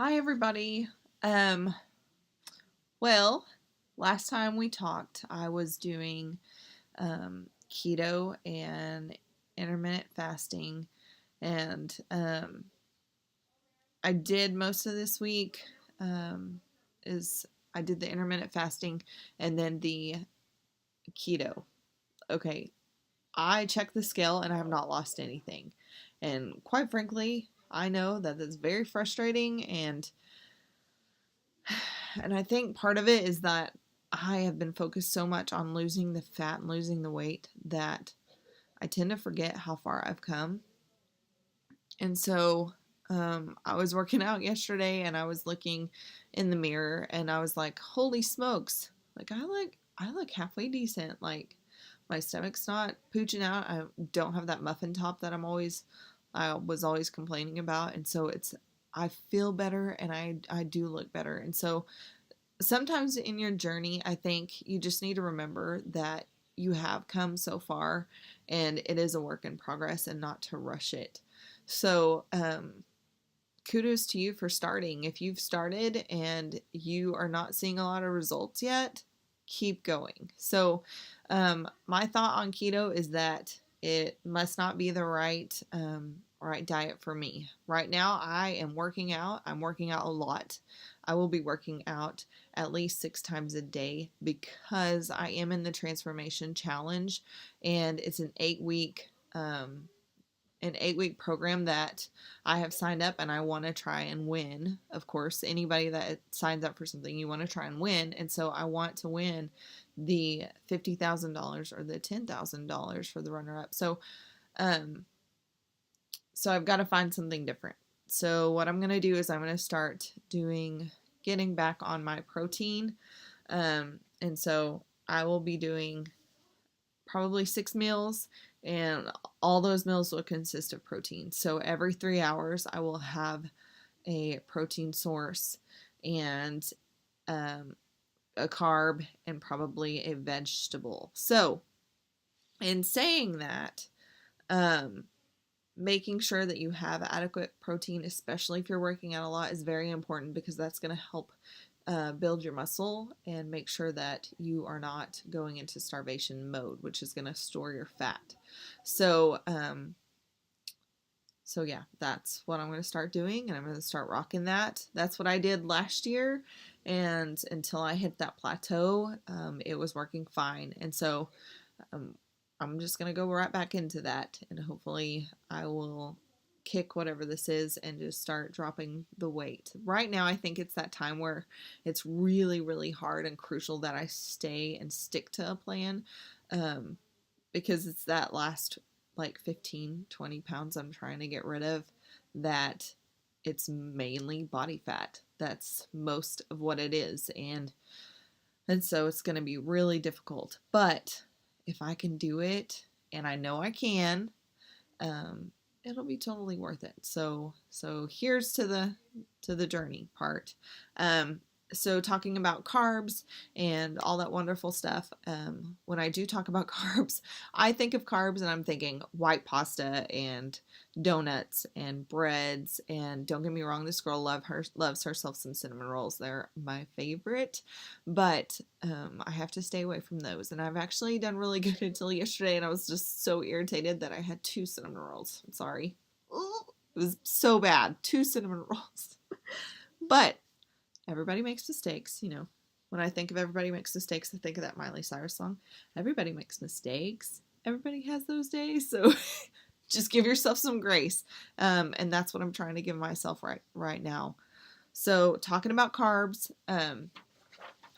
Hi, everybody. Um, well, last time we talked, I was doing keto and intermittent fasting, and I did most of this week. Is I did the intermittent fasting and then the keto. Okay, I checked the scale and I have not lost anything, and quite frankly, I know that that's very frustrating and I think part of it is that I have been focused so much on losing the fat and losing the weight that I tend to forget how far I've come. And so I was working out yesterday and I was looking in the mirror and I was like, holy smokes, like I look halfway decent. Like my stomach's not pooching out. I don't have that muffin top that I was always complaining about. And so I feel better and I do look better. And so sometimes in your journey, I think you just need to remember that you have come so far and it is a work in progress and not to rush it. So, kudos to you for starting. If you've started and you are not seeing a lot of results yet, keep going. So, my thought on keto is that it must not be the right diet for me. Right now, I am working out. I'm working out a lot. I will be working out at least 6 times a day because I am in the transformation challenge, and it's an 8 week program that I have signed up and I want to try and win. Of course, anybody that signs up for something, you want to try and win. And so I want to win the $50,000 or the $10,000 for the runner up. Um, so I've got to find something different. So what I'm going to do is I'm going to start getting back on my protein. And so I will be doing probably 6 meals, and all those meals will consist of protein. So every 3 hours, I will have a protein source and a carb and probably a vegetable. So, in saying that, um, making sure that you have adequate protein, especially if you're working out a lot, is very important because that's going to help build your muscle and make sure that you are not going into starvation mode, which is going to store your fat. So, yeah, that's what I'm going to start doing, and I'm going to start rocking that. That's what I did last year, and until I hit that plateau, it was working fine. And so, um, I'm just going to go right back into that, and hopefully, I will kick whatever this is and just start dropping the weight. Right now, I think it's that time where it's really, really hard and crucial that I stay and stick to a plan, um, because it's that last like 15, 20 pounds I'm trying to get rid of that it's mainly body fat. That's most of what it is. And so it's going to be really difficult. But if I can do it, and I know I can, it'll be totally worth it. So here's to the journey part. So talking about carbs and all that wonderful stuff. When I do talk about carbs, I think of carbs and I'm thinking white pasta and donuts and breads. And don't get me wrong, this girl loves herself some cinnamon rolls. They're my favorite, but I have to stay away from those. And I've actually done really good until yesterday, and I was just so irritated that I had 2 cinnamon rolls. I'm sorry. Ooh, it was so bad. 2 cinnamon rolls. But everybody makes mistakes, you know. When I think of everybody makes mistakes, I think of that Miley Cyrus song. Everybody makes mistakes. Everybody has those days. So just give yourself some grace. And that's what I'm trying to give myself right now. So talking about carbs,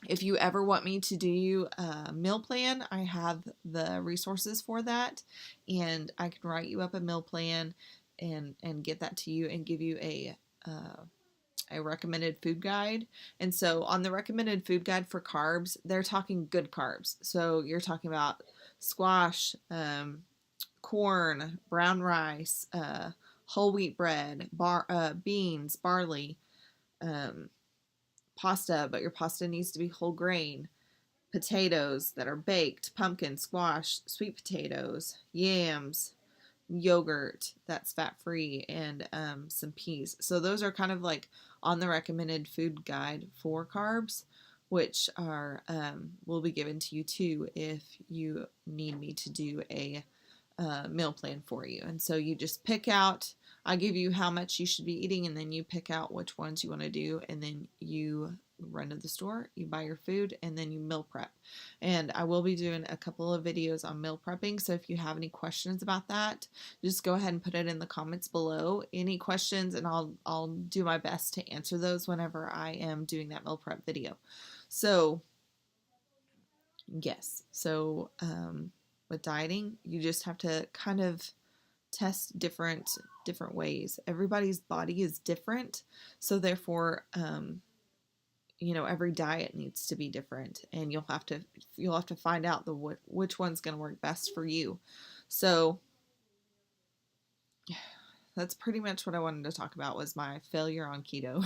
if you ever want me to do a meal plan, I have the resources for that, and I can write you up a meal plan and get that to you and give you a recommended food guide. And so on the recommended food guide for carbs, they're talking good carbs. So you're talking about squash, corn, brown rice, whole wheat bread, beans, barley, pasta, but your pasta needs to be whole grain, potatoes that are baked, pumpkin, squash, sweet potatoes, yams, yogurt that's fat free, and some peas. So those are kind of like on the recommended food guide for carbs, which are will be given to you too if you need me to do a meal plan for you. And so you just pick out, I give you how much you should be eating, and then you pick out which ones you want to do, and then you run to the store, you buy your food, and then you meal prep. And I will be doing a couple of videos on meal prepping, so if you have any questions about that, just go ahead and put it in the comments below. Any questions, and I'll do my best to answer those whenever I am doing that meal prep video. So yes, so with dieting, you just have to kind of test different ways. Everybody's body is different, so therefore every diet needs to be different, and you'll have to find out which one's going to work best for you. So that's pretty much what I wanted to talk about, was my failure on keto.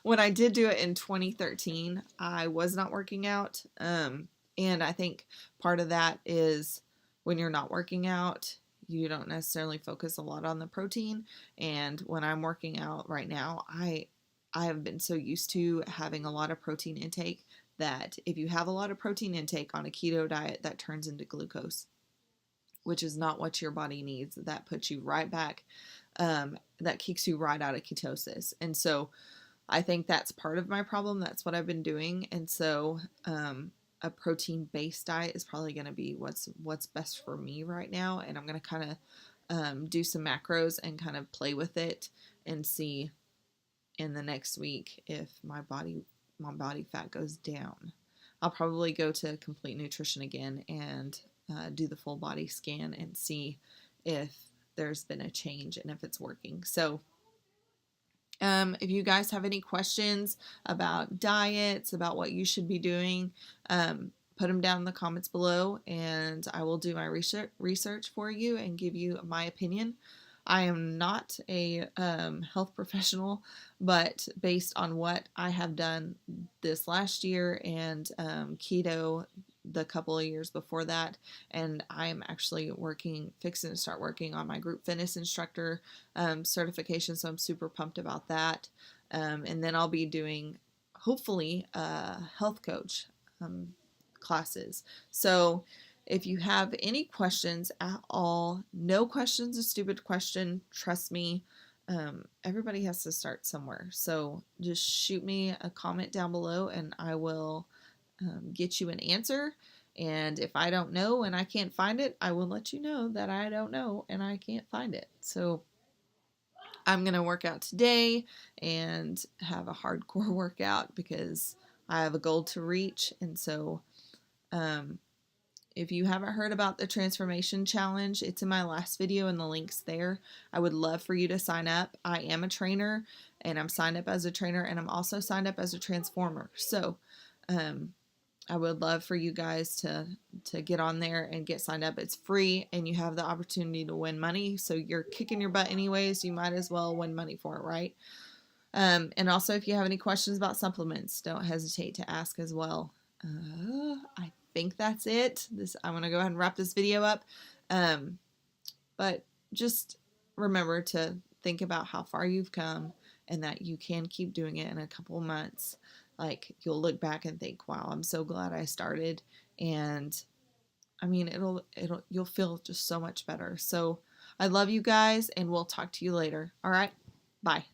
When I did do it in 2013, I was not working out, and I think part of that is when you're not working out, you don't necessarily focus a lot on the protein. And when I'm working out right now, I have been so used to having a lot of protein intake that if you have a lot of protein intake on a keto diet, that turns into glucose, which is not what your body needs. That puts you right back, that kicks you right out of ketosis. And so I think that's part of my problem. That's what I've been doing. And so a protein-based diet is probably going to be what's best for me right now. And I'm going to kind of do some macros and kind of play with it and see in the next week if my body fat goes down. I'll probably go to Complete Nutrition again and do the full body scan and see if there's been a change and if it's working. So if you guys have any questions about diets, about what you should be doing, put them down in the comments below, and I will do my research for you and give you my opinion. I am not a health professional, but based on what I have done this last year and keto the couple of years before that, and I am actually fixing to start working on my group fitness instructor certification, so I'm super pumped about that. And then I'll be doing, hopefully, health coach classes. So if you have any questions at all, no question's a stupid question. Trust me, everybody has to start somewhere. So just shoot me a comment down below and I will get you an answer. And if I don't know and I can't find it, I will let you know that I don't know and I can't find it. So I'm going to work out today and have a hardcore workout because I have a goal to reach. And so if you haven't heard about the Transformation Challenge, it's in my last video and the link's there. I would love for you to sign up. I am a trainer and I'm signed up as a trainer, and I'm also signed up as a transformer. So I would love for you guys to get on there and get signed up. It's free and you have the opportunity to win money. So you're kicking your butt anyways. You might as well win money for it, right? And also, if you have any questions about supplements, don't hesitate to ask as well. I think that's it. I'm going to go ahead and wrap this video up. But just remember to think about how far you've come and that you can keep doing it in a couple months. Like, you'll look back and think, wow, I'm so glad I started. And I mean, you'll feel just so much better. So I love you guys, and we'll talk to you later. All right. Bye.